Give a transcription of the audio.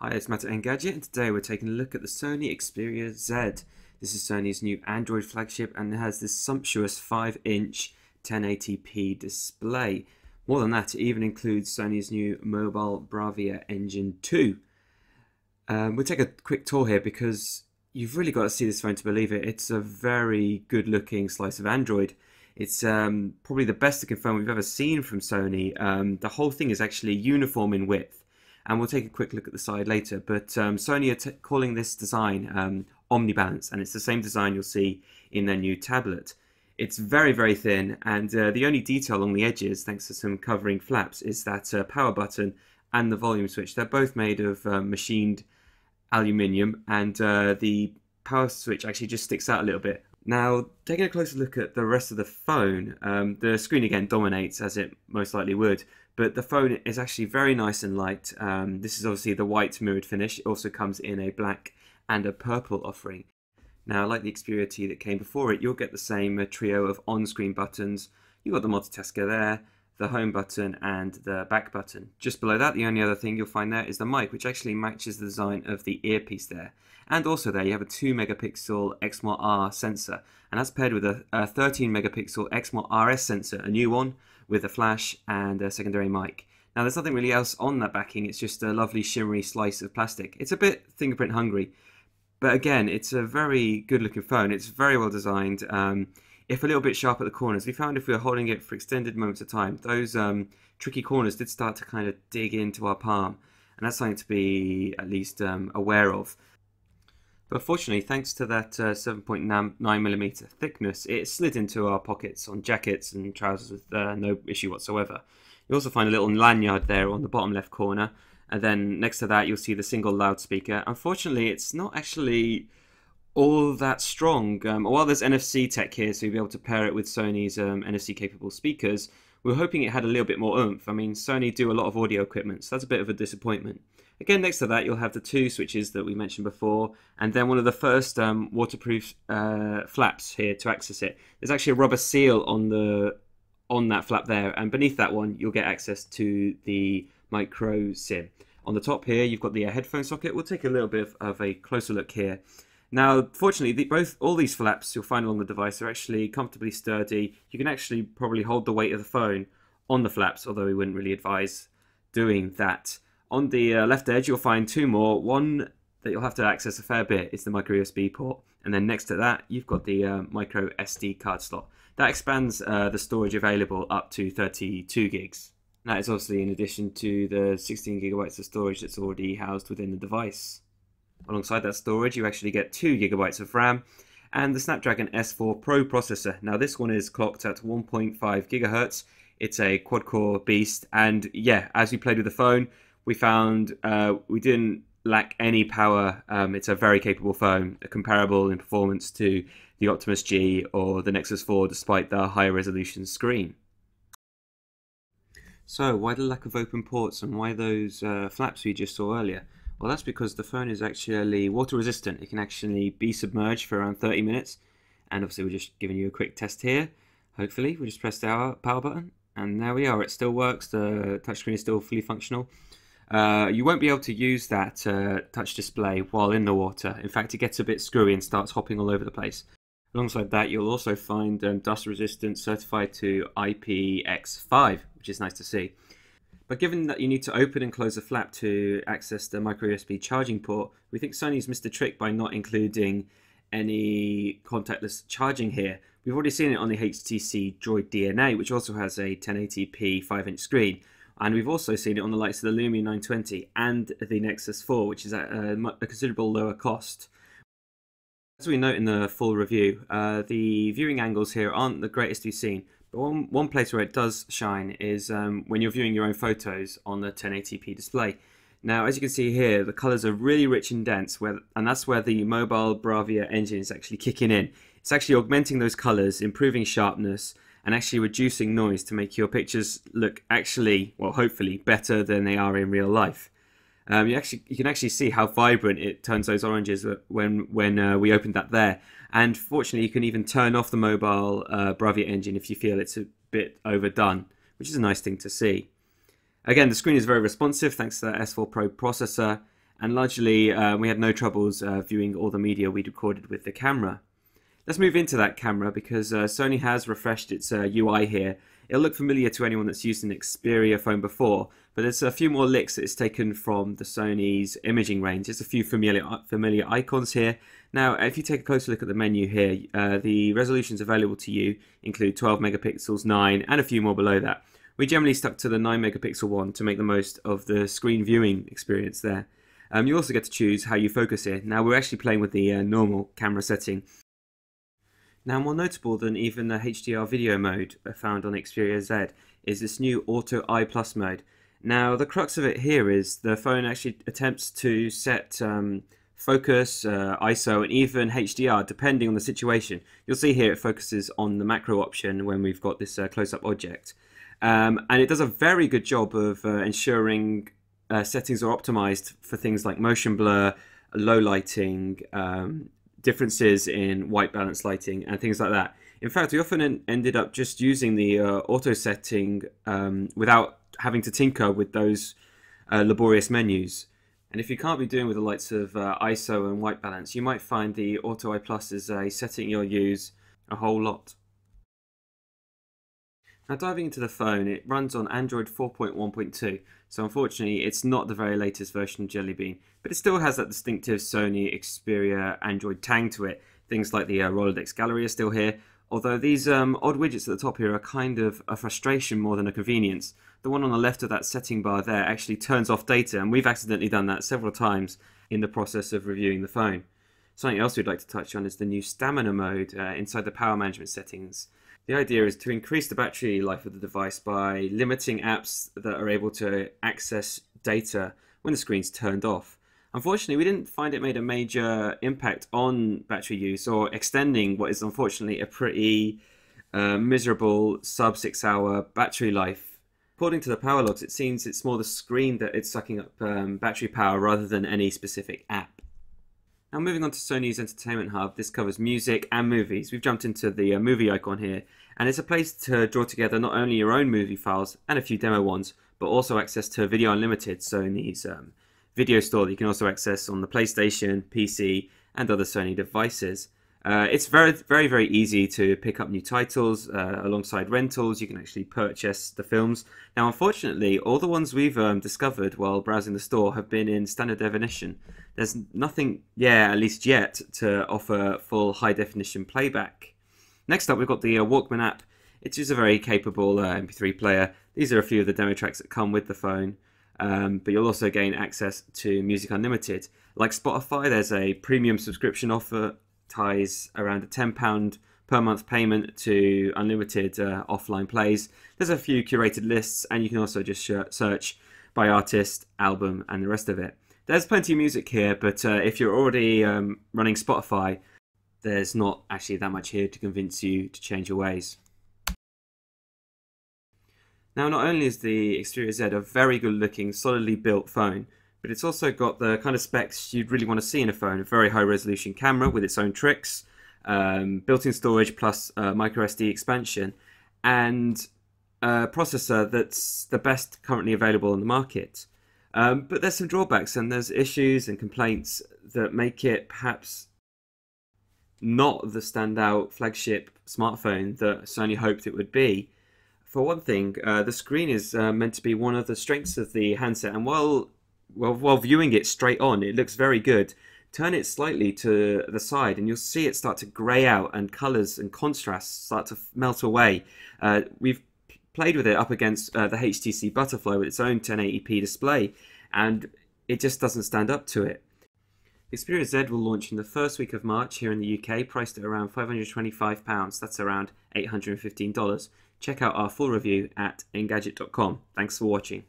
Hi, it's Matt at Engadget, and today we're taking a look at the Sony Xperia Z. This is Sony's new Android flagship, and it has this sumptuous 5-inch 1080p display. More than that, it even includes Sony's new mobile Bravia Engine 2. We'll take a quick tour here because you've really got to see this phone to believe it. It's a very good looking slice of Android. It's probably the best looking phone we've ever seen from Sony. The whole thing is actually uniform in width. And we'll take a quick look at the side later, but Sony are calling this design Omnibalance, and it's the same design you'll see in their new tablet. It's very, very thin, and the only detail along the edges, thanks to some covering flaps, is that power button and the volume switch. They're both made of machined aluminium, and the power switch actually just sticks out a little bit. Now, taking a closer look at the rest of the phone, the screen again dominates, as it most likely would, but the phone is actually very nice and light. This is obviously the white mirrored finish. It also comes in a black and a purple offering. Now, like the Xperia T that came before it, you'll get the same trio of on-screen buttons. You've got the multitasker there, the home button and the back button. Just below that, the only other thing you'll find there is the mic, which actually matches the design of the earpiece there. And also there you have a 2 megapixel XMR sensor, and that's paired with a 13 megapixel XMR RS sensor, a new one with a flash and a secondary mic. Now there's nothing really else on that backing, it's just a lovely shimmery slice of plastic. It's a bit fingerprint hungry, but again, it's a very good looking phone. It's very well designed. If a little bit sharp at the corners, we found if we were holding it for extended moments of time, those tricky corners did start to kind of dig into our palm, and that's something to be at least aware of. But fortunately, thanks to that 7.9mm thickness, it slid into our pockets on jackets and trousers with no issue whatsoever. You also find a little lanyard there on the bottom left corner, and then next to that you'll see the single loudspeaker. Unfortunately, it's not actually all that strong. While there's NFC tech here, so you'll be able to pair it with Sony's NFC capable speakers, we were hoping it had a little bit more oomph. I mean, Sony do a lot of audio equipment, so that's a bit of a disappointment. Again, next to that, you'll have the two switches that we mentioned before, and then one of the first waterproof flaps here to access it. There's actually a rubber seal on that flap there, and beneath that one, you'll get access to the micro SIM. On the top here, you've got the headphone socket. We'll take a little bit of a closer look here. Now, fortunately, all these flaps you'll find along the device are actually comfortably sturdy. You can actually probably hold the weight of the phone on the flaps, although we wouldn't really advise doing that. On the left edge, you'll find two more. One that you'll have to access a fair bit is the micro USB port, and then next to that, you've got the micro SD card slot. That expands the storage available up to 32 gigs. That is obviously in addition to the 16 gigabytes of storage that's already housed within the device. Alongside that storage, you actually get 2 gigabytes of RAM and the Snapdragon S4 Pro processor. Now this one is clocked at 1.5 gigahertz. It's a quad-core beast, and yeah, as we played with the phone, we found we didn't lack any power. It's a very capable phone, comparable in performance to the Optimus G or the Nexus 4, despite the higher resolution screen. So why the lack of open ports and why those flaps we just saw earlier? Well, that's because the phone is actually water resistant. It can actually be submerged for around 30 minutes. And obviously we're just giving you a quick test here. Hopefully we just press the power button and there we are. It still works. The touchscreen is still fully functional. You won't be able to use that touch display while in the water. In fact, it gets a bit screwy and starts hopping all over the place. Alongside that, you'll also find dust resistant, certified to IPX5, which is nice to see. But given that you need to open and close the flap to access the micro USB charging port, we think Sony's missed a trick by not including any contactless charging here. We've already seen it on the HTC Droid DNA, which also has a 1080p 5-inch screen. And we've also seen it on the likes of the Lumia 920 and the Nexus 4, which is at a considerable lower cost. As we note in the full review, the viewing angles here aren't the greatest we've seen. But one place where it does shine is when you're viewing your own photos on the 1080p display. Now, as you can see here, the colours are really rich and dense, and that's where the mobile Bravia engine is actually kicking in. It's actually augmenting those colours, improving sharpness, and actually reducing noise to make your pictures look actually, well, hopefully, better than they are in real life. You can actually see how vibrant it turns those oranges when we opened that there. And fortunately, you can even turn off the mobile Bravia engine if you feel it's a bit overdone, which is a nice thing to see. Again, the screen is very responsive thanks to that S4 Pro processor, and largely we had no troubles viewing all the media we'd recorded with the camera. Let's move into that camera because Sony has refreshed its UI here. It'll look familiar to anyone that's used an Xperia phone before, but there's a few more licks that it's taken from the Sony's imaging range. There's a few familiar icons here. Now, if you take a closer look at the menu here, the resolutions available to you include 12 megapixels, 9, and a few more below that. We generally stuck to the 9 megapixel one to make the most of the screen viewing experience there. You also get to choose how you focus here. Now, we're actually playing with the normal camera setting. Now, more notable than even the HDR video mode found on Xperia Z is this new Auto I+ mode. Now, the crux of it here is the phone actually attempts to set focus, ISO, and even HDR depending on the situation. You'll see here it focuses on the macro option when we've got this close-up object. And it does a very good job of ensuring settings are optimized for things like motion blur, low lighting, differences in white balance lighting and things like that. In fact, we often ended up just using the auto setting without having to tinker with those laborious menus. And if you can't be doing with the likes of ISO and white balance, you might find the Auto I+ is a setting you'll use a whole lot. Now, diving into the phone, it runs on Android 4.1.2, so unfortunately it's not the very latest version of Jelly Bean, but it still has that distinctive Sony Xperia Android tang to it. Things like the Rolodex gallery are still here, although these odd widgets at the top here are kind of a frustration more than a convenience. The one on the left of that setting bar there actually turns off data, and we've accidentally done that several times in the process of reviewing the phone. Something else we'd like to touch on is the new stamina mode inside the power management settings. The idea is to increase the battery life of the device by limiting apps that are able to access data when the screen's turned off. Unfortunately, we didn't find it made a major impact on battery use or extending what is unfortunately a pretty miserable sub 6 hour battery life. According to the power logs, it seems it's more the screen that it's sucking up battery power rather than any specific app. Now, moving on to Sony's Entertainment Hub, this covers music and movies. We've jumped into the movie icon here, and it's a place to draw together not only your own movie files and a few demo ones, but also access to Video Unlimited, Sony's video store that you can also access on the PlayStation, PC, and other Sony devices. It's very easy to pick up new titles alongside rentals. You can actually purchase the films. Now, unfortunately, all the ones we've discovered while browsing the store have been in standard definition. There's nothing, at least yet, to offer full high-definition playback. Next up, we've got the Walkman app. It is a very capable MP3 player. These are a few of the demo tracks that come with the phone. But you'll also gain access to Music Unlimited. Like Spotify, there's a premium subscription offer, ties around a £10 per month payment to unlimited offline plays. There's a few curated lists, and you can also just search by artist, album, and the rest of it. There's plenty of music here, but if you're already running Spotify, there's not actually that much here to convince you to change your ways. Now, not only is the Xperia Z a very good looking, solidly built phone, but it's also got the kind of specs you'd really want to see in a phone. A very high resolution camera with its own tricks, built-in storage plus micro SD expansion, and a processor that's the best currently available on the market. But there's some drawbacks, and there's issues and complaints that make it perhaps not the standout flagship smartphone that Sony hoped it would be. For one thing, the screen is meant to be one of the strengths of the handset, and while viewing it straight on, it looks very good. Turn it slightly to the side and you'll see it start to grey out, and colours and contrasts start to melt away. We've played with it up against the HTC Butterfly with its own 1080p display, and it just doesn't stand up to it. The Xperia Z will launch in the first week of March here in the UK, priced at around £525. That's around $815. Check out our full review at engadget.com. Thanks for watching.